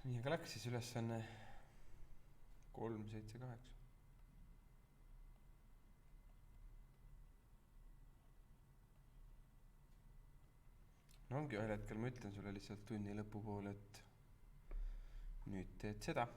nii, aga läks siis ülesanne 378. no ongi ühel hetkel, ma ütlen sulle lihtsalt tunni lõpupoole, et nüüd teed seda.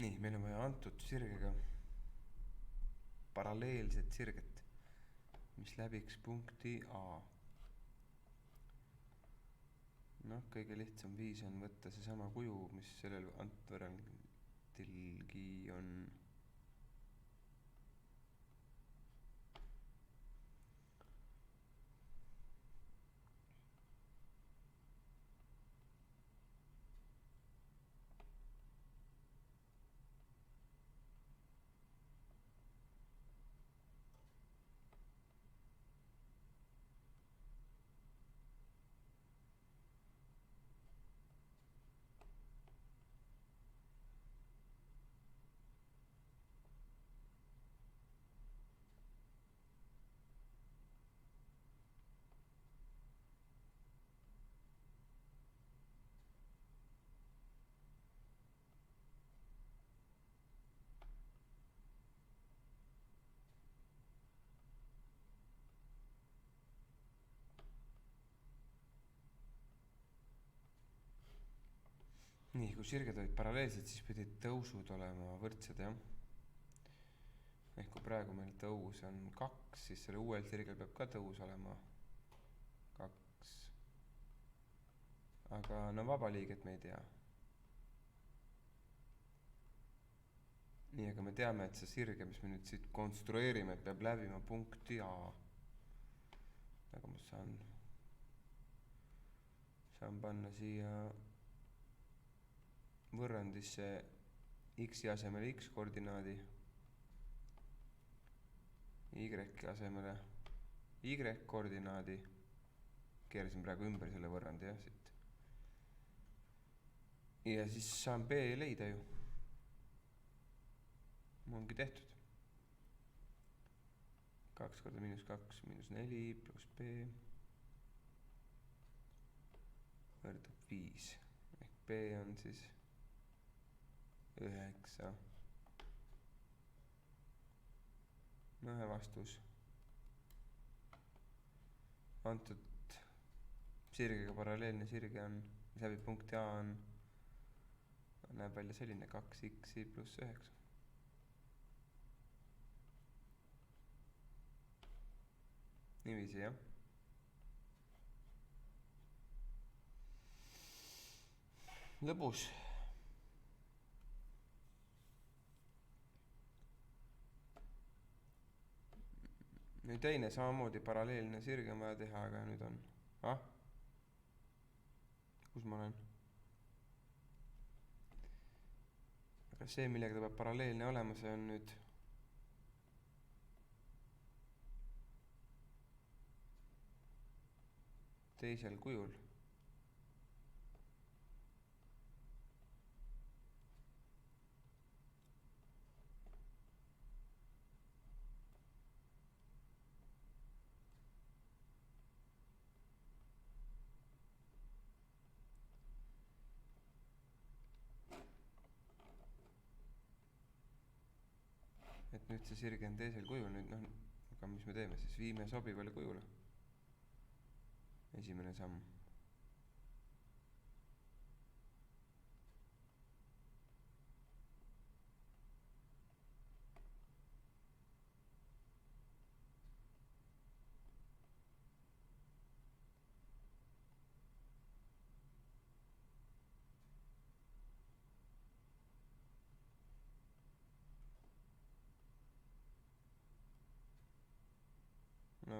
nii, meil on vaja antud sirgega paralleelset sirget, mis läbiks punkti A. noh, kõige lihtsam viis on võtta seesama kuju, mis sellel antud võrrandilgi on. nii, kui sirged olid paralleelsed, siis pidid tõusud olema võrdsed, jah. ehk kui praegu meil tõus on 2, siis selle uuel sirgel peab ka tõus olema 2. aga no vabaliiget me ei tea. nii, aga me teame, et see sirge, mis me nüüd siit konstrueerime, peab läbima punkti A. aga ma saan panna siia võrrandisse x-i asemele x koordinaadi, y asemele y koordinaadi. keerasin praegu ümber selle võrrandi, jah, siit. ja siis saan B leida ju. ongi tehtud. 2 korda -2 -4 pluss B võrdub 5. ehk B on siis 9. no vastus antud sirgega paralleelne sirge on, mis läbib punkti A näeb välja selline 2x pluss 9. niiviisi, jah. lõbus. nüüd teine samamoodi paralleelne sirge on vaja teha, aga nüüd on kus ma olen? aga see, millega ta peab paralleelne olema, see on nüüd teisel kujul. et nüüd see sirge on teisel kujul, nüüd noh, aga mis me teeme siis, viime sobivale kujule. esimene samm.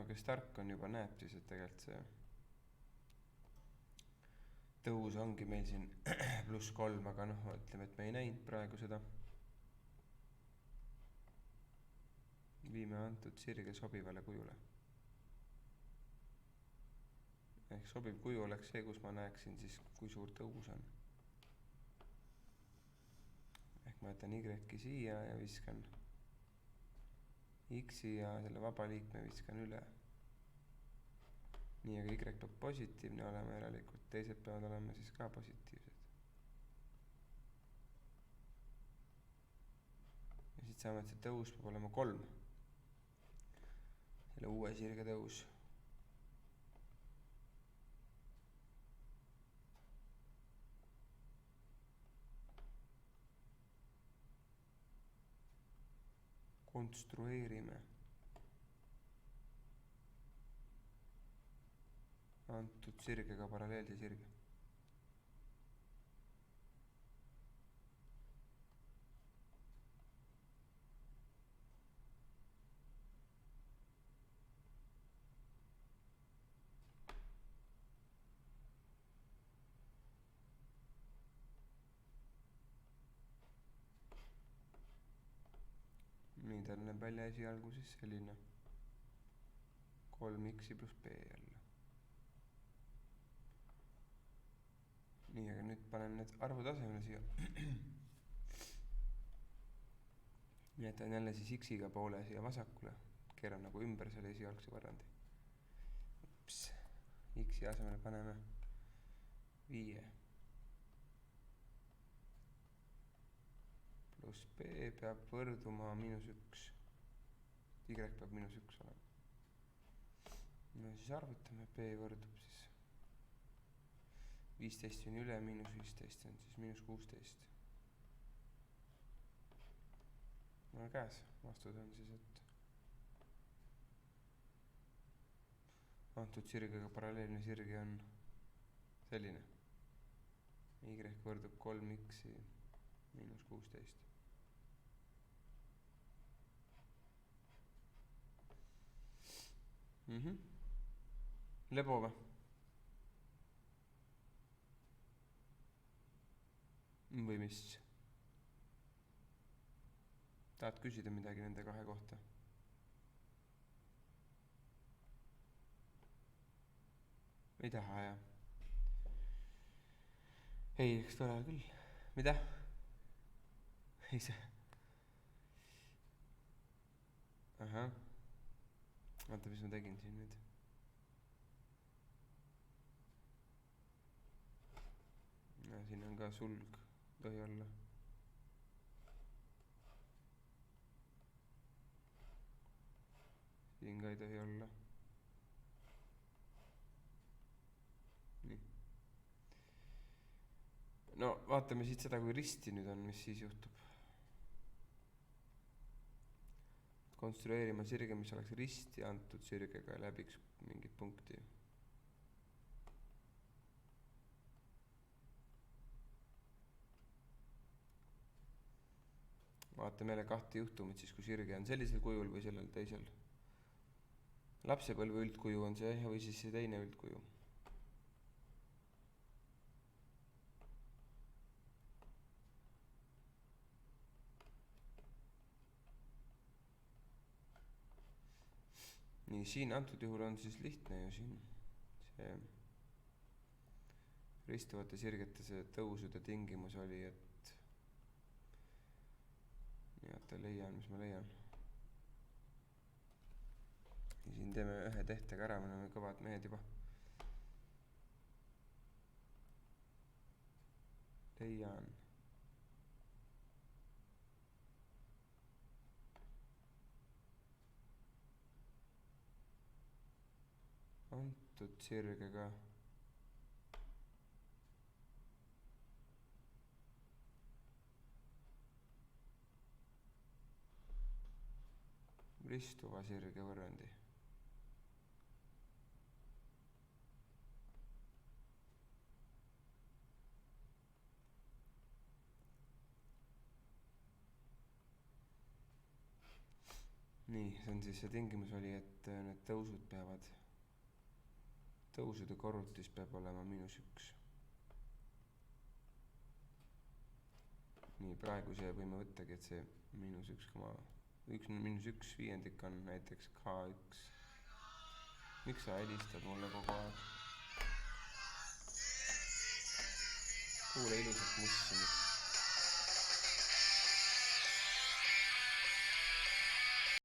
kes tark on, juba näeb siis, et tegelikult see tõus ongi meil siin +3, aga noh, ütleme, et me ei näinud praegu seda. Viime antud sirge sobivale kujule. Ehk sobiv kuju oleks see, kus ma näeksin siis, kui suur tõus on. Ehk ma jätan Y-ki siia ja viskan X-i ja selle vaba liikme viskan üle. Nii, aga Y peab positiivne olema, järelikult teised peavad olema siis ka positiivsed. Ja siit saame, et see tõus peab olema 3. Selle uue sirge tõus. Konstrueerime antud sirgega paralleelse sirge. Nii ta näeb välja esialgu siis selline 3x pluss b jälle. Nii, aga nüüd panen need arvud asemele siia. Jätan jälle siis x-iga poole siia vasakule. Keeran nagu ümber selle esialgse varrandi. X-i asemele paneme 5. Pluss b peab võrduma -1. Y peab -1 olema. No siis arvutame, b võrdub siis 15 on üle, -15 on siis -16. No käes, vastus on siis, et antud sirgega paralleelne sirge on selline. Y võrdub 3x -16. Lebo või? Või mis? Tahad küsida midagi nende kahe kohta? Ei taha, jah. Ei, eks tore küll. Mida? Ei see. Ahah. Vaata, mis ma tegin siin nüüd. Ja siin on ka sulg, tohi olla. Siin ka ei tohi olla. Nii. No vaatame siit seda, kui risti nüüd on, mis siis juhtub. Konstrueerima sirge, mis oleks risti antud sirgega ja läbiks mingit punkti. Vaatame jälle kahte juhtumit siis, kui sirge on sellisel kujul või sellel teisel. Lapsepõlve üldkuju on see või siis see teine üldkuju. Nii, siin antud juhul on siis lihtne ju siin see ristuvate sirgete see tõusude tingimus oli, et nii, oota, leian, mis ma leian. Ja siin teeme ühe tehtega ära, me oleme kõvad mehed juba. Leian. Antud sirgega ristuva sirge võrrandi. nii, see on siis, see tingimus oli, et need tõusud peavad, tõusude korrutis peab olema -1. nii, praegu see võime võttagi, et see -1 viiendik on näiteks K1. Miks sa helistad mulle kogu aeg? Kuule ilusat mussimit.